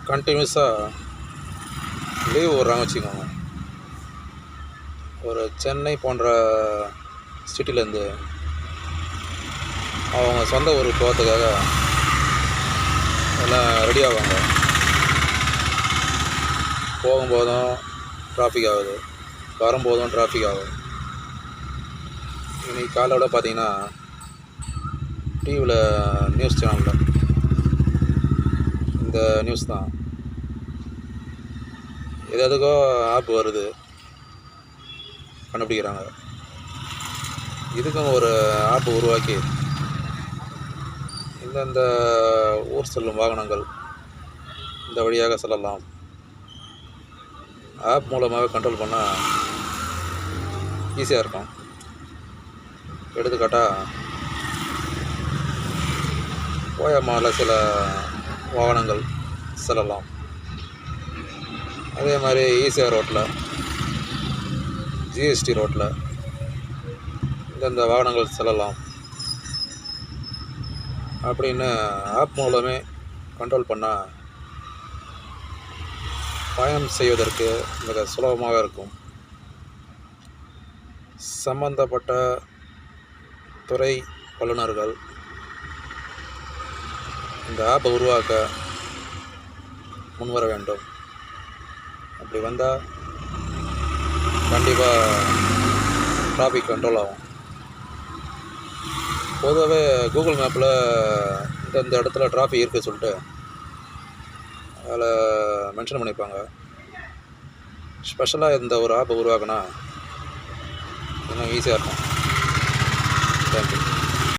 கண்டினியூஸாக லீவ் விட்றாங்க வச்சுக்கோங்க. ஒரு சென்னை போன்ற சிட்டிலேருந்து அவங்க சொந்த ஊருக்கு போகிறதுக்காக எல்லாம் ரெடி ஆவாங்க. போகும்போதும் டிராஃபிக் ஆகுது, வரும்போதும் டிராஃபிக் ஆகுது. இன்றைக்கி காலையில் பார்த்தீங்கன்னா டிவியில் நியூஸ் சேனலில் இந்த நியூஸ் தான். எதுக்கோ ஆப் வருது, கண்டுபிடிக்கிறாங்க. இதுக்கும் ஒரு ஆப் உருவாக்கி இந்தந்த ஊர் செல்லும் வாகனங்கள் இந்த வழியாக செல்லலாம், ஆப் மூலமாக கண்ட்ரோல் பண்ணால் ஈஸியாக இருக்கும். எடுத்துக்காட்டால் ஓஎம்ஆரில் சில வாகனங்கள் செல்லலாம். அதே மாதிரி ஈசிஆர் ரோட்டில், ஜிஎஸ்டி ரோட்டில் இந்தந்த வாகனங்கள் செல்லலாம் அப்படின்னு ஆப் மூலமே கண்ட்ரோல் பண்ணால் பயணம் செய்வதற்கு மிக சுலபமாக இருக்கும். சம்பந்தப்பட்ட துறை வல்லுநர்கள் இந்த ஆப்பை உருவாக்க முன்வர வேண்டும். அப்படி வந்தால் கண்டிப்பாக டிராஃபிக் கண்ட்ரோல் ஆகும். பொதுவாகவே கூகுள் மேப்பில் இந்த இடத்துல டிராஃபிக் இருக்குது சொல்லிட்டு அதில் மென்ஷன் பண்ணியிருப்பாங்க. ஸ்பெஷலாக இந்த ஒரு ஆப்பை உருவாக்குனா இன்னும் ஈஸியாக இருக்கும். தேங்க்யூ.